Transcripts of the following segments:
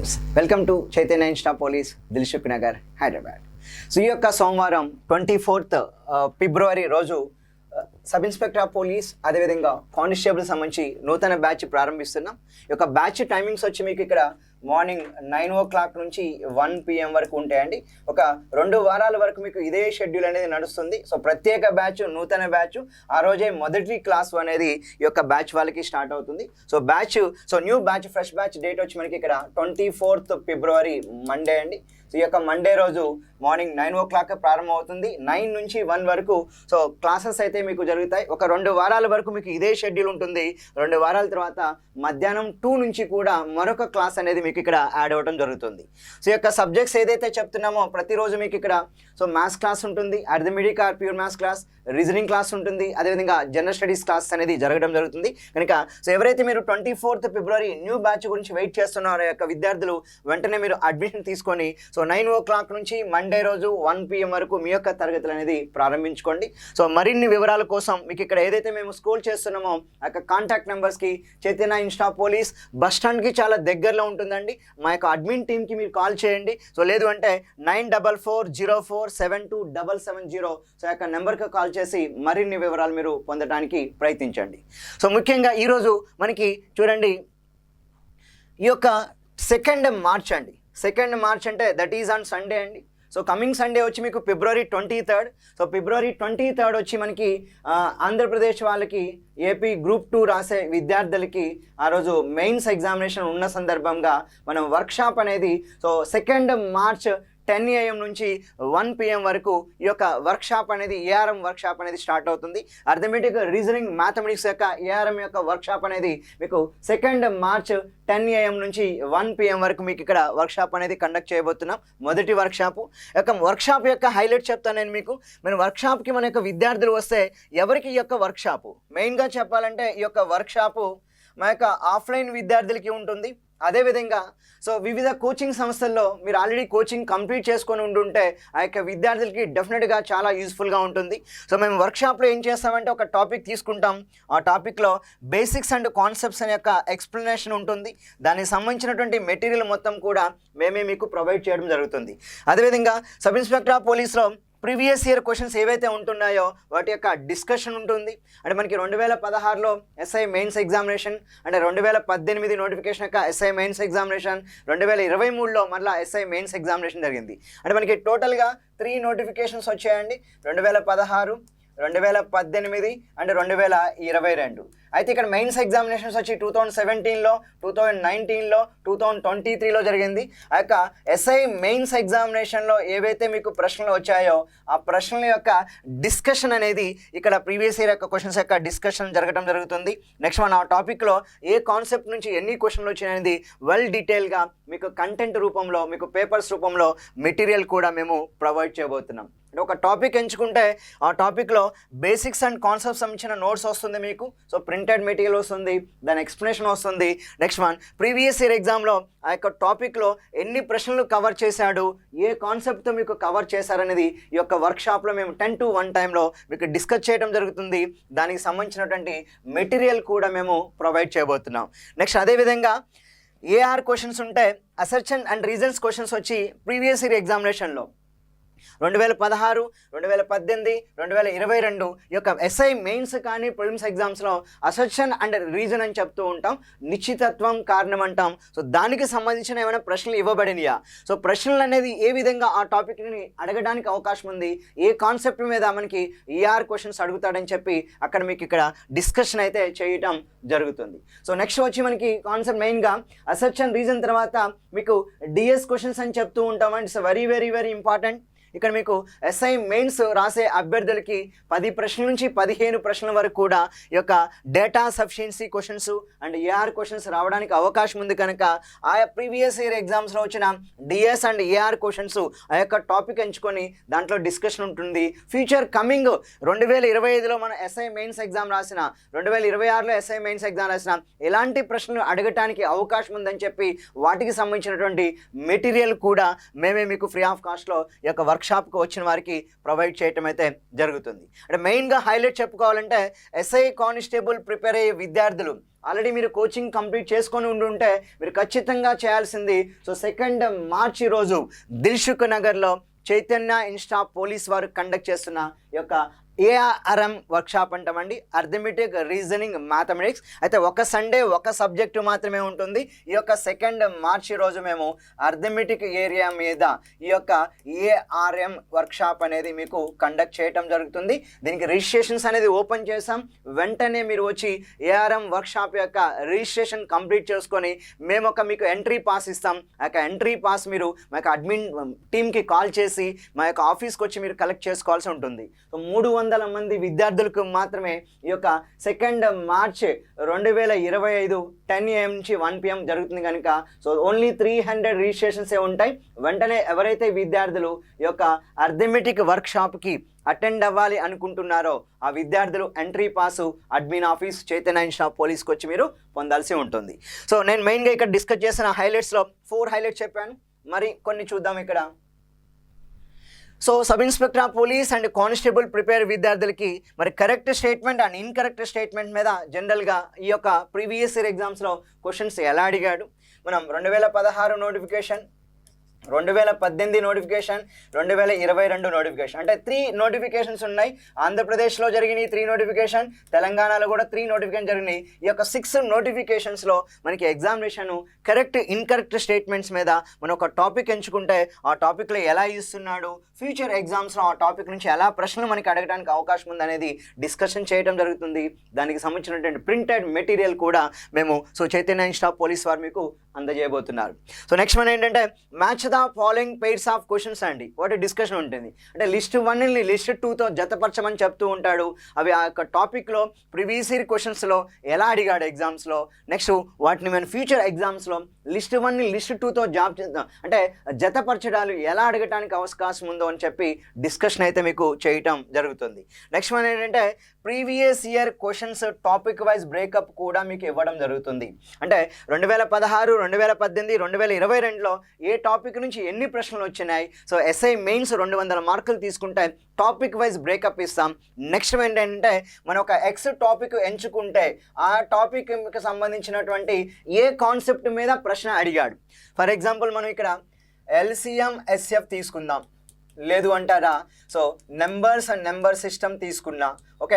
Friends, welcome to Chaitanya Insta police, Dilsukh Nagar, Hyderabad. So ఈ యొక్క సోమవారం 24th ఫిబ్రవరి రోజు సబ్ ఇన్స్పెక్టర్ ఆఫ్ పోలీస్ అదేవిధంగా కానిస్టేబుల్ సంబంధించి నూతన బ్యాచ్ ప్రారంభిస్తున్నాం. ఈ యొక్క బ్యాచ్ టైమింగ్స్ వచ్చి మీకు ఇక్కడ మార్నింగ్ 9 o'clock నుంచి 1 PM వరకు ఉంటాయండి. ఒక 2 వారాల వరకు మీకు ఇదే షెడ్యూల్ అనేది నడుస్తుంది. సో ప్రత్యేక బ్యాచ్, నూతన బ్యాచ్, ఆ రోజే మొదటి క్లాస్ అనేది ఈ యొక్క బ్యాచ్ వాళ్ళకి స్టార్ట్ అవుతుంది. So new batch, fresh batch date వచ్చి మనకి ఇక్కడ 24th ఫిబ్రవరి మండే అండి. సో ఈ యొక్క మండే రోజు మార్నింగ్ 9 o'clock ప్రారంభం అవుతుంది. 9 నుంచి 1 వరకు సో క్లాసెస్ అయితే మీకు జరుగుతాయి. ఒక 2 వారాల వరకు మీకు ఇదే షెడ్యూల్ ఉంటుంది. 2 వారాల తర్వాత మధ్యాహ్నం 2 నుంచి కూడా మరొక క్లాస్ అనేది మీకు ఇక్కడ యాడ్ అవ్వడం జరుగుతుంది. సో ఈ యొక్క సబ్జెక్ట్స్ ఏదైతే చెప్తున్నామో ప్రతిరోజు మీకు ఇక్కడ సో మ్యాథ్స్ క్లాస్ ఉంటుంది, arithmetic or pure maths class, reasoning class ఉంటుంది, అదేవిధంగా జనరల్ స్టడీస్ క్లాస్ అనేది జరగడం జరుగుతుంది. కనుక సో ఎవరైతే మీరు 24th ఫిబ్రవరి న్యూ బ్యాచ్ గురించి వెయిట్ చేస్తున్నారో యొక్క విద్యార్థులు వెంటనే మీరు అడ్మిషన్ తీసుకొని సో 9 o'clock నుంచి మండే రోజు 1 PM వరకు మీ యొక్క తరగతులు అనేది ప్రారంభించుకోండి. సో మరిన్ని వివరాల కోసం మీకు ఇక్కడ ఏదైతే మేము స్కూల్ చేస్తున్నామో ఆ యొక్క కాంటాక్ట్ నెంబర్స్కి చైతన్య ఇన్స్టా పోలీస్ బస్ స్టాండ్కి చాలా దగ్గరలో ఉంటుందండి. మా యొక్క అడ్మిన్ టీమ్కి మీరు కాల్ చేయండి. సో లేదు అంటే 9440472770 సో యొక్క నెంబర్కి కాల్ చేసి మరిన్ని వివరాలు మీరు పొందడానికి ప్రయత్నించండి. సో ముఖ్యంగా ఈరోజు మనకి చూడండి ఈ యొక్క 2nd మార్చ్ అండి. 2nd మార్చ్ అంటే దట్ ఈజ్ ఆన్ సండే అండి. సో కమింగ్ సండే వచ్చి మీకు ఫిబ్రవరి 23rd. సో ఫిబ్రవరి 23rd వచ్చి మనకి ఆంధ్రప్రదేశ్ వాళ్ళకి ఏపీ గ్రూప్ 2 రాసే విద్యార్థులకి ఆ రోజు మెయిన్స్ ఎగ్జామినేషన్ ఉన్న సందర్భంగా మనం వర్క్షాప్ అనేది సో 2nd మార్చ్ 10 AM నుంచి 1 PM వరకు ఈ యొక్క వర్క్షాప్ అనేది ఏఆర్ఎం వర్క్షాప్ అనేది స్టార్ట్ అవుతుంది. అర్థమెటిక్, రీజనింగ్, మ్యాథమెటిక్స్ యొక్క ఏఆర్ఎం యొక్క వర్క్షాప్ అనేది మీకు 2nd మార్చ్ 10 AM నుంచి 1 PM వరకు మీకు ఇక్కడ వర్క్షాప్ అనేది కండక్ట్ చేయబోతున్నాం. మొదటి వర్క్షాప్ యొక్క హైలైట్ చెప్తాను నేను మీకు. మన వర్క్షాప్కి మన యొక్క విద్యార్థులు వస్తే ఎవరికి ఈ యొక్క వర్క్షాపు మెయిన్గా చెప్పాలంటే ఈ యొక్క వర్క్షాపు మా యొక్క ఆఫ్లైన్ విద్యార్థులకి ఉంటుంది. అదేవిధంగా సో వివిధ కోచింగ్ సంస్థల్లో మీరు ఆల్రెడీ కోచింగ్ కంప్లీట్ చేసుకొని ఉండుంటే ఆ యొక్క విద్యార్థులకి డెఫినెట్గా చాలా యూస్ఫుల్గా ఉంటుంది. సో మేము వర్క్షాప్లో ఏం చేస్తామంటే ఒక టాపిక్ తీసుకుంటాం. ఆ టాపిక్లో బేసిక్స్ అండ్ కాన్సెప్ట్స్ అనే యొక్క ఎక్స్ప్లెనేషన్ ఉంటుంది. దానికి సంబంధించినటువంటి మెటీరియల్ మొత్తం కూడా మేమే మీకు ప్రొవైడ్ చేయడం జరుగుతుంది. అదేవిధంగా సబ్ ఇన్స్పెక్టర్ ఆఫ్ పోలీస్లో ప్రీవియస్ ఇయర్ క్వశ్చన్స్ ఏవైతే ఉంటున్నాయో వాటి యొక్క డిస్కషన్ ఉంటుంది. అంటే మనకి 2016లో ఎస్ఐ మెయిన్స్ ఎగ్జామినేషన్, అంటే 2018 నోటిఫికేషన్ యొక్క ఎస్ఐ మెయిన్స్ ఎగ్జామినేషన్, 2023లో మళ్ళీ ఎస్ఐ మెయిన్స్ ఎగ్జామినేషన్ జరిగింది. అంటే మనకి టోటల్గా 3 నోటిఫికేషన్స్ వచ్చాయండి. 2016, 2018 అండ్ 2022. అయితే ఇక్కడ మెయిన్స్ ఎగ్జామినేషన్స్ వచ్చి 2017లో, 2019లో, 2023లో జరిగింది. ఆ యొక్క ఎస్ఐ మెయిన్స్ ఎగ్జామినేషన్లో ఏవైతే మీకు ప్రశ్నలు వచ్చాయో ఆ ప్రశ్నల యొక్క డిస్కషన్ అనేది ఇక్కడ ప్రీవియస్ ఇయర్ యొక్క క్వశ్చన్స్ యొక్క డిస్కషన్ జరగడం జరుగుతుంది. నెక్స్ట్ మన ఆ టాపిక్లో ఏ కాన్సెప్ట్ నుంచి ఎన్ని క్వశ్చన్లు వచ్చాయనేది వెల్ డీటెయిల్గా మీకు కంటెంట్ రూపంలో, మీకు పేపర్స్ రూపంలో మెటీరియల్ కూడా మేము ప్రొవైడ్ చేయబోతున్నాం. ఒక టాపిక్ ఎంచుకుంటే ఆ టాపిక్లో బేసిక్స్ అండ్ కాన్సెప్ట్స్ సంబంధించిన నోట్స్ వస్తుంది మీకు. సో ప్రింటెడ్ మెటీరియల్ వస్తుంది, దాని ఎక్స్ప్లెనేషన్ వస్తుంది. నెక్స్ట్ వన్ ప్రీవియస్ ఇయర్ ఎగ్జామ్లో ఆ యొక్క టాపిక్లో ఎన్ని ప్రశ్నలు కవర్ చేశాడు, ఏ కాన్సెప్ట్తో మీకు కవర్ చేశారనేది ఈ యొక్క వర్క్షాప్లో మేము 10 to 1 టైంలో మీకు డిస్కస్ చేయడం జరుగుతుంది. దానికి సంబంధించినటువంటి మెటీరియల్ కూడా మేము ప్రొవైడ్ చేయబోతున్నాం. నెక్స్ట్ అదేవిధంగా ఏఆర్ క్వశ్చన్స్ ఉంటే అసర్షన్ అండ్ రీజన్స్ క్వశ్చన్స్ వచ్చి ప్రీవియస్ ఇయర్ ఎగ్జామినేషన్లో 2016, 2018, 2022 ఈ యొక్క ఎస్ఐ మెయిన్స్ కానీ ప్రిలిమ్స్ ఎగ్జామ్స్లో అసర్షన్ అండ్ రీజన్ అని చెప్తూ ఉంటాం. నిశ్చితత్వం కారణం అంటాం. సో దానికి సంబంధించిన ఏమైనా ప్రశ్నలు ఇవ్వబడినాయా, సో ప్రశ్నలు అనేది ఏ విధంగా ఆ టాపిక్ని అడగడానికి అవకాశం ఉంది, ఏ కాన్సెప్ట్ మీద మనకి ఈఆర్ క్వశ్చన్స్ అడుగుతాడని చెప్పి అక్కడ మీకు ఇక్కడ డిస్కషన్ అయితే చేయటం జరుగుతుంది. సో నెక్స్ట్ వచ్చి మనకి కాన్సెప్ట్ మెయిన్గా అసర్షన్ రీజన్ తర్వాత మీకు డిఎస్ క్వశ్చన్స్ అని చెప్తూ ఉంటాం. And it's very very very important. ఇక్కడ మీకు ఎస్ఐ మెయిన్స్ రాసే అభ్యర్థులకి 10 ప్రశ్నల నుంచి 15 ప్రశ్నల వరకు కూడా ఈ యొక్క data sufficiency questions and AR questions రావడానికి అవకాశం ఉంది. కనుక ఆ ప్రీవియస్ ఇయర్ ఎగ్జామ్స్లో వచ్చిన డిఎస్ అండ్ ఏఆర్ క్వశ్చన్స్ ఆ యొక్క టాపిక్ ఎంచుకొని దాంట్లో డిస్కషన్ ఉంటుంది. ఫ్యూచర్ కమింగ్ 2025లో మన ఎస్ఐ మెయిన్స్ ఎగ్జామ్ రాసిన, 2026లో ఎస్ఐ మెయిన్స్ ఎగ్జామ్ రాసిన ఎలాంటి ప్రశ్నలు అడగటానికి అవకాశం ఉందని చెప్పి వాటికి సంబంధించినటువంటి మెటీరియల్ కూడా మేమే మీకు ఫ్రీ ఆఫ్ కాస్ట్లో ఈ యొక్క వర్క్ వర్క్షాప్కి వచ్చిన వారికి ప్రొవైడ్ చేయటం అయితే జరుగుతుంది. అంటే మెయిన్గా హైలైట్ చెప్పుకోవాలంటే ఎస్ఐ కానిస్టేబుల్ ప్రిపేర్ అయ్యే విద్యార్థులు ఆల్రెడీ మీరు కోచింగ్ కంప్లీట్ చేసుకొని ఉంటే మీరు ఖచ్చితంగా చేయాల్సింది. సో 2 మార్చి రోజు దిల్సుఖ్ నగర్లో చైతన్య ఇన్స్టిట్యూట్ పోలీస్ వారు కండక్ట్ చేస్తున్న ఈ యొక్క ఏఆర్ఎం వర్క్షాప్ అంటామండి, అర్థమెటిక్ రీజనింగ్ మ్యాథమెటిక్స్. అయితే ఒక సండే ఒక సబ్జెక్టు మాత్రమే ఉంటుంది. ఈ యొక్క 2 మార్చి రోజు మేము అర్థమెటిక్ ఏరియా మీద ఈ యొక్క ఏఆర్ఎం వర్క్షాప్ అనేది మీకు కండక్ట్ చేయటం జరుగుతుంది. దీనికి రిజిస్ట్రేషన్స్ అనేది ఓపెన్ చేసాం. వెంటనే మీరు వచ్చి ఏఆర్ఎం వర్క్షాప్ యొక్క రిజిస్ట్రేషన్ కంప్లీట్ చేసుకొని మేము మీకు ఎంట్రీ పాస్ ఇస్తాం. ఆ యొక్క ఎంట్రీ పాస్ మీరు మా యొక్క అడ్మిన్ టీమ్కి కాల్ చేసి మా యొక్క ఆఫీస్కి వచ్చి మీరు కలెక్ట్ చేసుకోవాల్సి ఉంటుంది. సో 300 మంది విద్యార్థులకు మాత్రమే ఈ యొక్క 2 మార్చ్ 2025 10 AM నుంచి 1 PM జరుగుతుంది కనుక సో ఓన్లీ 300 రిజిస్ట్రేషన్సే ఉంటాయి. వెంటనే ఎవరైతే విద్యార్థులు ఈ యొక్క అర్థమెటిక్ వర్క్షాప్కి అటెండ్ అవ్వాలి అనుకుంటున్నారో ఆ విద్యార్థులు entry pass admin office Chaitanya institute పోలీస్కి వచ్చి మీరు పొందాల్సి ఉంటుంది. సో నేను మెయిన్గా ఇక్కడ డిస్కస్ చేసిన హైలైట్స్లో 4 హైలైట్స్ చెప్పాను. మరి కొన్ని చూద్దాం ఇక్కడ. So sub inspector of police and constable prepare విద్యార్థులకి మరి correct statement and incorrect statement మీద జనరల్గా ఈ యొక్క ప్రీవియస్ ఇయర్ ఎగ్జామ్స్లో క్వశ్చన్స్ ఎలా అడిగాడు. మనం 2016 నోటిఫికేషన్, 2018 నోటిఫికేషన్, 2022 నోటిఫికేషన్, అంటే 3 నోటిఫికేషన్స్ ఉన్నాయి. ఆంధ్రప్రదేశ్లో జరిగినాయి 3 నోటిఫికేషన్, తెలంగాణలో కూడా 3 నోటిఫికేషన్ జరిగినాయి. ఈ యొక్క 6 నోటిఫికేషన్స్లో మనకి ఎగ్జామినేషన్ కరెక్ట్ ఇన్కరెక్ట్ స్టేట్మెంట్స్ మీద మనం ఒక టాపిక్ ఎంచుకుంటే ఆ టాపిక్లో ఎలా ఇస్తున్నాడు, ఫ్యూచర్ ఎగ్జామ్స్లో ఆ టాపిక్ నుంచి ఎలా ప్రశ్నలు మనకి అడగడానికి అవకాశం ఉందనేది డిస్కషన్ చేయడం జరుగుతుంది. దానికి సంబంధించినటువంటి ప్రింటెడ్ మెటీరియల్ కూడా మేము చైతన్య ఇన్స్టిట్యూట్ పోలీస్ వారు మీకు అందజేయబోతున్నారు. సో నెక్స్ట్ మన ఏంటంటే match the following pairs of questions అండి. వాటి డిస్కషన్ ఉంటుంది. అంటే లిస్ట్ 1ని లిస్ట్ 2తో జతపరచమని చెప్తూ ఉంటాడు. అవి ఆ యొక్క టాపిక్లో ప్రీవియస్ ఇయర్ క్వశ్చన్స్లో ఎలా అడిగాడు ఎగ్జామ్స్లో, నెక్స్ట్ వాటిని మనం ఫ్యూచర్ ఎగ్జామ్స్లో లిస్ట్ 1ని లిస్ట్ 2తో అంటే జతపరచడాలు ఎలా అడగటానికి అవకాశం ఉందో అని చెప్పి డిస్కషన్ అయితే మీకు చేయటం జరుగుతుంది. నెక్స్ట్ వన్ ఏంటంటే previous year questions topic wise breakup కూడా మీకు ఇవ్వడం జరుగుతుంది. అంటే 2016, 2018, 2022లో ఏ టాపిక్ నుంచి ఎన్ని ప్రశ్నలు వచ్చినాయి. సో ఎస్ఐ మెయిన్స్ 200 మార్కులు తీసుకుంటే టాపిక్ వైజ్ బ్రేకప్ ఇస్తాం. నెక్స్ట్ ఏంటంటే మనం ఒక ఎక్స్ టాపిక్ ఎంచుకుంటే ఆ టాపిక్కి సంబంధించినటువంటి ఏ కాన్సెప్ట్ మీద ప్రశ్న అడిగాడు. ఫర్ ఎగ్జాంపుల్ మనం ఇక్కడ LCM SF తీసుకుందాం, లేదు అంటారా. So numbers and number system తీసుకున్నా, ఓకే,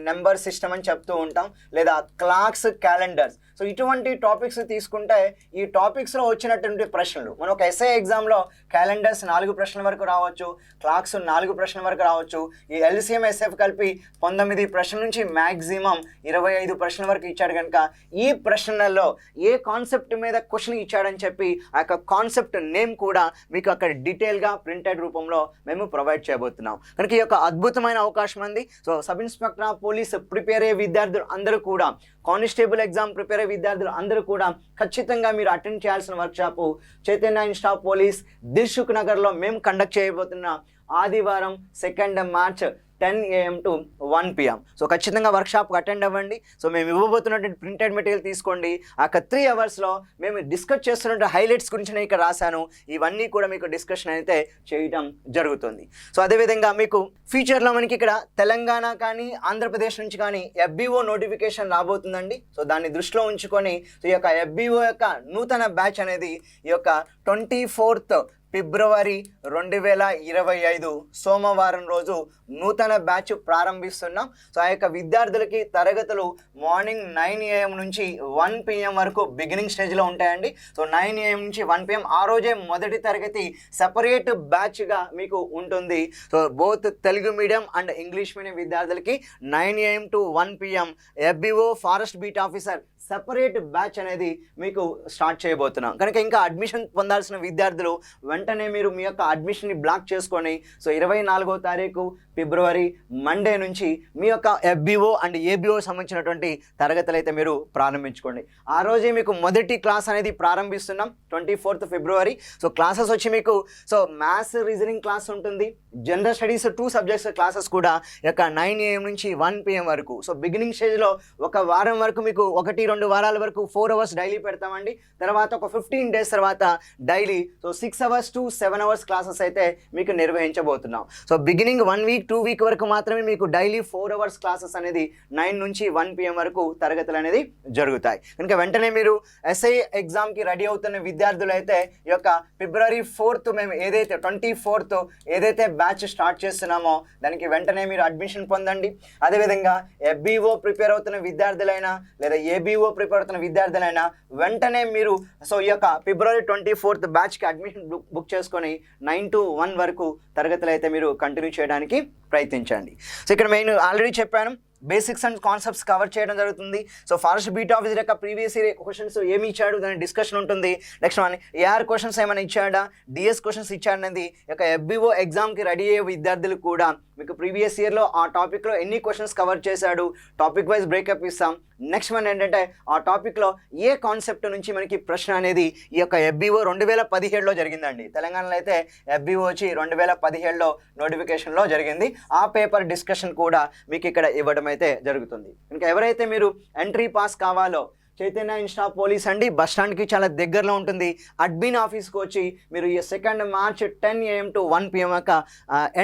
నెంబర్ సిస్టమ్ అని చెప్తూ ఉంటాం, లేదా క్లాక్స్, క్యాలెండర్స్. సో ఇటువంటి టాపిక్స్ తీసుకుంటే ఈ టాపిక్స్లో వచ్చినటువంటి ప్రశ్నలు మనం ఒక ఎస్ఐ ఎగ్జామ్లో క్యాలెండర్స్ 4 ప్రశ్నల వరకు రావచ్చు, క్లాక్స్ 4 ప్రశ్నల వరకు రావచ్చు. ఈ LCM SF కలిపి 19 ప్రశ్నల నుంచి మ్యాక్సిమం 25 ప్రశ్నల వరకు ఇచ్చాడు కనుక ఈ ప్రశ్నలలో ఏ కాన్సెప్ట్ మీద క్వశ్చన్ ఇచ్చాడని చెప్పి ఆ యొక్క కాన్సెప్ట్ నేమ్ కూడా మీకు అక్కడ డీటెయిల్గా ప్రింటెడ్ రూపంలో మేము ప్రొవైడ్ చేయబోతున్నాం. కనుక ఈ యొక్క అద్భుతమైన అవకాశం ఉంది. So sub inspector of police prepare అయ్యే విద్యార్థులు అందరూ కూడా, కానిస్టేబుల్ ఎగ్జామ్ ప్రిపేర్ అయ్యే విద్యార్థులు అందరూ కూడా ఖచ్చితంగా మీరు అటెండ్ చేయాల్సిన workshop Chaitanya institute police Dilsukh నగర్లో మేము కండక్ట్ చేయబోతున్న ఆదివారం 2 March 10 AM to 1 PM. So ఖచ్చితంగా వర్క్షాప్కి అటెండ్ అవ్వండి. సో మేము ఇవ్వబోతున్నటువంటి ప్రింటెడ్ మెటీరియల్ తీసుకోండి. ఆ 3 అవర్స్లో మేము డిస్కస్ చేస్తున్న హైలైట్స్ గురించి నేను ఇక్కడ రాశాను. ఇవన్నీ కూడా మీకు డిస్కషన్ అయితే చేయడం జరుగుతుంది. సో అదేవిధంగా మీకు ఫ్యూచర్లో మనకి ఇక్కడ తెలంగాణ కానీ ఆంధ్రప్రదేశ్ నుంచి కానీ FBO నోటిఫికేషన్ రాబోతుందండి. సో దాన్ని దృష్టిలో ఉంచుకొని ఈ యొక్క FBO యొక్క నూతన బ్యాచ్ అనేది ఈ యొక్క 24th ఫిబ్రవరి 2025 సోమవారం రోజు నూతన బ్యాచ్ ప్రారంభిస్తున్నాం. సో ఆ యొక్క విద్యార్థులకి తరగతులు మార్నింగ్ 9 AM నుంచి 1 PM వరకు బిగినింగ్ స్టేజ్లో ఉంటాయండి. సో 9 AM నుంచి 1 PM ఆ రోజే మొదటి తరగతి సెపరేట్ బ్యాచ్గా మీకు ఉంటుంది. So both Telugu medium and English medium విద్యార్థులకి 9 AM to 1 PM FBO forest beat officer separate batch అనేది మీకు స్టార్ట్ చేయబోతున్నాం. కనుక ఇంకా అడ్మిషన్ పొందాల్సిన విద్యార్థులు వెంటనే మీరు మీ యొక్క అడ్మిషన్ని బ్లాక్ చేసుకొని సో 24వ తారీఖు ఫిబ్రవరి మండే నుంచి మీ యొక్క FBO అండ్ ABO సంబంధించినటువంటి తరగతులు అయితే మీరు ప్రారంభించుకోండి. ఆ రోజే మీకు మొదటి క్లాస్ అనేది ప్రారంభిస్తున్నాం 24th ఫిబ్రవరి. సో క్లాసెస్ వచ్చి మీకు సో మ్యాథ్స్, రీజనింగ్ క్లాస్ ఉంటుంది, జనరల్ స్టడీస్ 2 సబ్జెక్ట్స్ క్లాసెస్ కూడా యొక్క 9 AM నుంచి 1 PM వరకు. సో బిగినింగ్ స్టేజ్లో ఒక వారం వరకు మీకు 1-2 2 వారాల వరకు 4 అవర్స్ డైలీ పెడతామండి. తర్వాత ఒక 15 డేస్ తర్వాత daily 6 hours to 7 hours classes అయితే మీకు నిర్వహించబోతున్నాం. సో బిగినింగ్ 1 వీక్ 2 వీక్ వరకు మాత్రమే మీకు డైలీ 4 అవర్స్ క్లాసెస్ అనేది 9 నుంచి 1 PM వరకు తరగతులు అనేది జరుగుతాయి. కనుక వెంటనే మీరు ఎస్ఐ ఎగ్జామ్కి రెడీ అవుతున్న విద్యార్థులు అయితే ఈ యొక్క February 4th మేము ఏదైతే 24th ఏదైతే బ్యాచ్ స్టార్ట్ చేస్తున్నామో దానికి వెంటనే మీరు అడ్మిషన్ పొందండి. అదేవిధంగా FBO ప్రిపేర్ అవుతున్న విద్యార్థులైనా లేదా ABO ప్రిపేర్ అవుతున్న విద్యార్థులైనా వెంటనే మీరు సో ఈ యొక్క February 24th బ్యాచ్కి అడ్మిషన్ బుక్ చేసుకొని 9 to 1 వరకు తరగతులు అయితే మీరు కంటిన్యూ చేయడానికి ప్రయత్నించండి. సో ఇక్కడ నేను ఆల్రెడీ చెప్పాను, బేసిక్స్ అండ్ కాన్సెప్ట్స్ కవర్ చేయడం జరుగుతుంది. సో ఫారెస్ట్ బీట్ ఆఫీసర్ యొక్క ప్రీవియస్ ఇయర్ క్వశ్చన్స్ ఏమి ఇచ్చాడు దాని డిస్కషన్ ఉంటుంది. నెక్స్ట్ మన AR క్వశ్చన్స్ ఏమైనా ఇచ్చాడా, DS క్వశ్చన్స్ ఇచ్చాడనేది యొక్క FBO ఎగ్జామ్కి రెడీ అయ్యే విద్యార్థులు కూడా మీకు ప్రీవియస్ ఇయర్లో ఆ టాపిక్లో ఎన్ని క్వశ్చన్స్ కవర్ చేశాడు టాపిక్ వైజ్ బ్రేకప్ ఇస్తాం. నెక్స్ట్ మన ఏంటంటే ఆ టాపిక్లో ఏ కాన్సెప్ట్ నుంచి మనకి ప్రశ్న అనేది ఈ యొక్క FBO 2017లో జరిగిందండి. తెలంగాణలో అయితే FBO వచ్చి 2017లో నోటిఫికేషన్లో జరిగింది. ఆ పేపర్ డిస్కషన్ కూడా మీకు ఇక్కడ ఇవ్వడం అయితే జరుగుతుంది. ఇంకా ఎవరైతే మీరు ఎంట్రీ పాస్ కావాలో చైతన్య ఇన్స్టా పోలీస్ అండి, బస్ స్టాండ్కి చాలా దగ్గరలో ఉంటుంది. అడ్మిన్ ఆఫీస్కి వచ్చి మీరు ఈ 2 మార్చ్ 10 AM to 1 PM యొక్క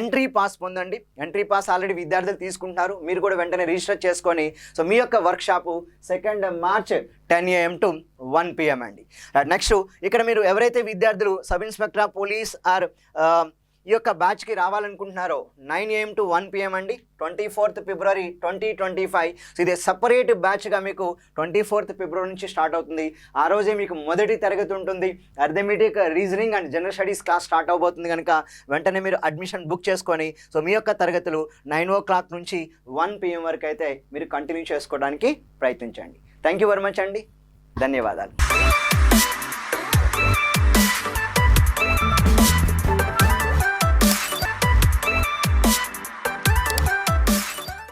ఎంట్రీ పాస్ పొందండి. ఎంట్రీ పాస్ ఆల్రెడీ విద్యార్థులు తీసుకుంటున్నారు, మీరు కూడా వెంటనే రిజిస్టర్ చేసుకొని సో మీ యొక్క workshop 2 March 10 AM to 1 PM అండి. నెక్స్ట్ ఇక్కడ మీరు ఎవరైతే విద్యార్థులు sub inspector of police or ఈ యొక్క బ్యాచ్కి రావాలనుకుంటున్నారో 9 AM to 1 PM అండి, 24th February 2025. సో ఇది సపరేట్ బ్యాచ్గా మీకు 24th February నుంచి స్టార్ట్ అవుతుంది. ఆ రోజే మీకు మొదటి తరగతి ఉంటుంది. Arithmetic, reasoning and general studies class start అవబోతుంది కనుక వెంటనే మీరు అడ్మిషన్ బుక్ చేసుకొని సో మీ యొక్క తరగతులు 9 o'clock నుంచి 1 PM వరకు అయితే మీరు కంటిన్యూ చేసుకోవడానికి ప్రయత్నించండి. థ్యాంక్ యూ వెరీ మచ్ అండి, ధన్యవాదాలు.